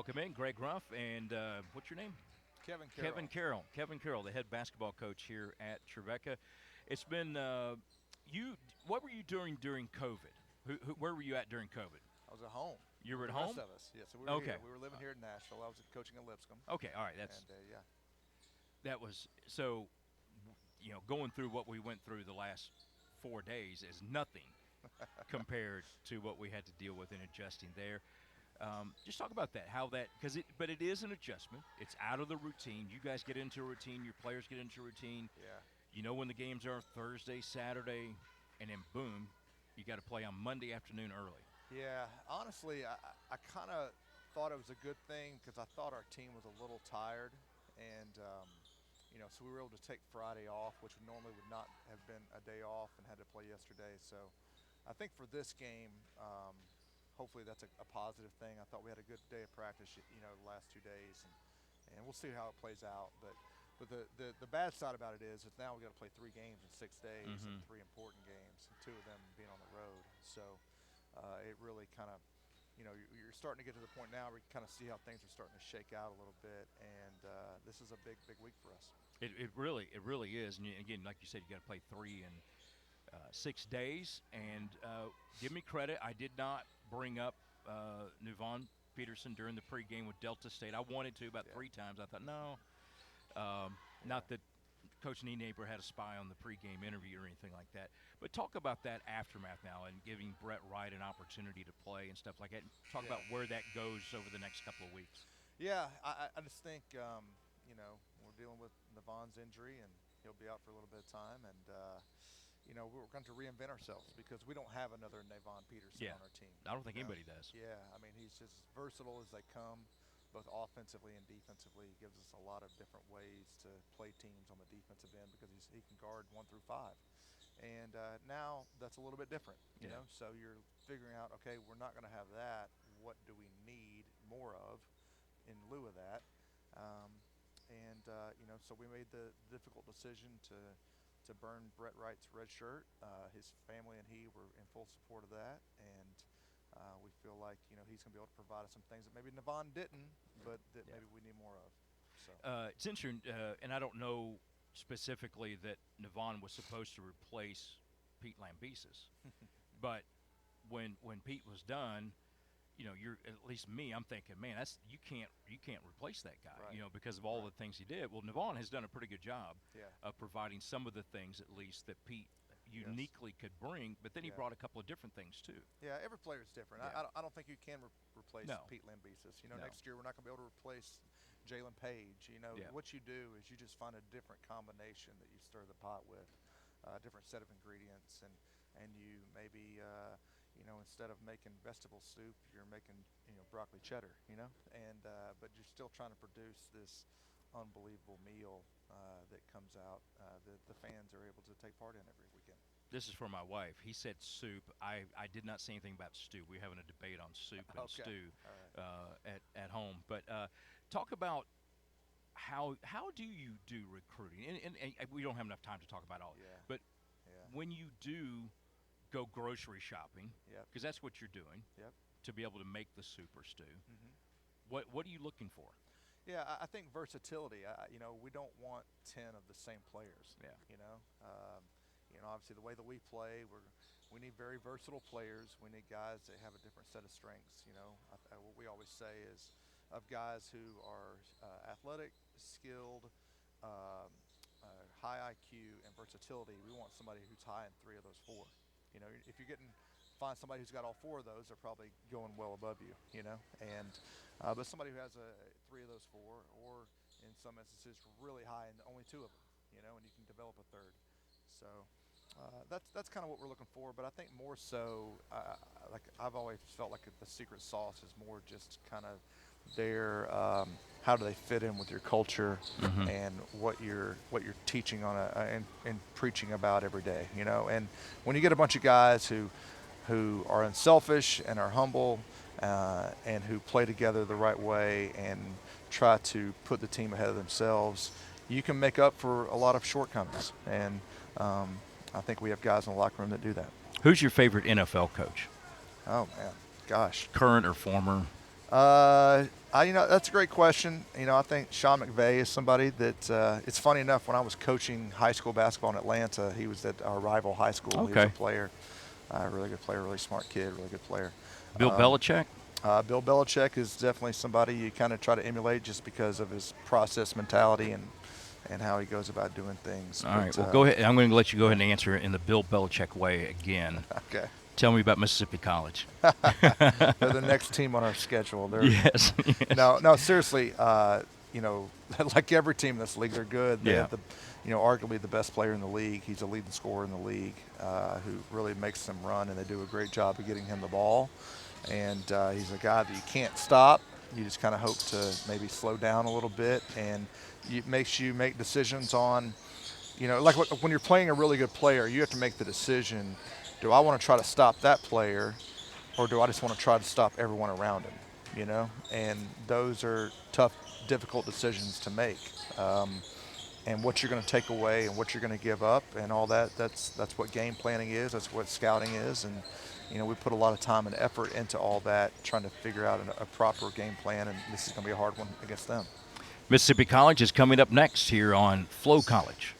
Welcome in, Greg Ruff, and what's your name? Kevin Carroll. Kevin Carroll, the head basketball coach here at Trevecca. It's been you. What were you doing during COVID? Where were you at during COVID? I was at home. You were at the home. Rest of us, yeah. So we were Okay. here. We were living here in Nashville. I was coaching in Lipscomb. Okay, all right. That's And yeah. that was so. Going through what we went through the last 4 days is nothing compared to what we had to deal with in adjusting there. Just talk about that, but it is an adjustment. It's out of the routine. You guys get into a routine. Your players get into a routine. Yeah. You know when the games are Thursday, Saturday, and then boom, you got to play on Monday afternoon early. Yeah. Honestly, I kind of thought it was a good thing because I thought our team was a little tired, and so we were able to take Friday off, which normally would not have been a day off, and had to play yesterday. So I think for this game. Hopefully that's a positive thing. I thought we had a good day of practice, the last 2 days, and we'll see how it plays out. But the bad side about it is now we got to play 3 games in 6 days, and 3 important games, and 2 of them being on the road. So it really kind of, you're starting to get to the point now where you kind of see how things are starting to shake out a little bit, and this is a big week for us. It really is. And again, like you said, you got to play 3 in 6 days. And give me credit, I did not bring up Nuvon Peterson during the pregame with Delta State. I wanted to about 3 times. I thought, no. Not that Coach Nienaber had a spy on the pregame interview or anything like that. But talk about that aftermath now and giving Brett Wright an opportunity to play and stuff like that. Talk about where that goes over the next couple of weeks. Yeah, I just think, we're dealing with Navon's injury, and he'll be out for a little bit of time. And, we're going to reinvent ourselves because we don't have another Navon Peterson on our team. I don't think anybody does. Yeah, I mean, he's just as versatile as they come, both offensively and defensively. He gives us a lot of different ways to play teams on the defensive end because he can guard 1 through 5. And now that's a little bit different, you know. So you're figuring out, okay, we're not going to have that. What do we need more of in lieu of that? So we made the difficult decision to burn Brett Wright's red shirt. His family and he were in full support of that, and we feel like he's going to be able to provide us some things that maybe Navon didn't, but that maybe we need more of. So it's interesting, and I don't know specifically that Navon was supposed to replace Pete Lambesis, but when Pete was done, you're at least me. I'm thinking, man, you can't replace that guy, right. Because of all the things he did. Well, Navon has done a pretty good job of providing some of the things, at least, that Pete uniquely could bring. But then he brought a couple of different things too. Yeah, every player is different. Yeah. I don't think you can replace Pete Lambesis. No. Next year we're not going to be able to replace Jalen Page. What you do is you just find a different combination that you stir the pot with, a different set of ingredients, and you maybe. Instead of making vegetable soup, you're making, broccoli cheddar, and but you're still trying to produce this unbelievable meal that comes out that the fans are able to take part in every weekend. This is for my wife. He said soup. I did not say anything about stew. We're having a debate on soup and stew at home. But talk about how do you do recruiting? And we don't have enough time to talk about all. Yeah. But when you do go grocery shopping, because that's what you're doing, to be able to make the soup or stew. What are you looking for? Yeah, I think versatility. We don't want 10 of the same players. Yeah. Obviously the way that we play, we need very versatile players. We need guys that have a different set of strengths. What we always say is, of guys who are athletic, skilled, high IQ, and versatility, we want somebody who's high in 3 of those 4. If you're find somebody who's got all 4 of those, they're probably going well above you, And but somebody who has 3 of those 4, or in some instances really high in only 2 of them, and you can develop a 3rd. So that's kind of what we're looking for. But I think more so, like I've always felt like the secret sauce is more just kind of their how do they fit in with your culture and what you're teaching on and preaching about every day, And when you get a bunch of guys who are unselfish and are humble and who play together the right way and try to put the team ahead of themselves, you can make up for a lot of shortcomings. And I think we have guys in the locker room that do that. Who's your favorite NFL coach? Oh man, gosh. Current or former? That's a great question. I think Sean McVay is somebody that it's funny enough. When I was coaching high school basketball in Atlanta, he was at our rival high school. He was Okay. a player, really good player, really smart kid, really good player. Bill Um, Belichick? Bill Belichick is definitely somebody you kind of try to emulate just because of his process mentality and how he goes about doing things. All right. Well, go ahead. I'm going to let you go ahead and answer it in the Bill Belichick way again. Okay. Tell me about Mississippi College. They're the next team on our schedule. They're, Yes. Yes. No, seriously. Like every team in this league, they're good. They Yeah. have arguably the best player in the league. He's a leading scorer in the league, who really makes them run, and they do a great job of getting him the ball. And he's a guy that you can't stop. You just kind of hope to maybe slow down a little bit, and it makes you make decisions on, like when you're playing a really good player, you have to make the decision: do I want to try to stop that player, or do I just want to try to stop everyone around him? And those are tough, difficult decisions to make. And what you're going to take away and what you're going to give up and all that. That's what game planning is. That's what scouting is. And we put a lot of time and effort into all that, trying to figure out a proper game plan. And this is going to be a hard one against them. Mississippi College is coming up next here on Flow College.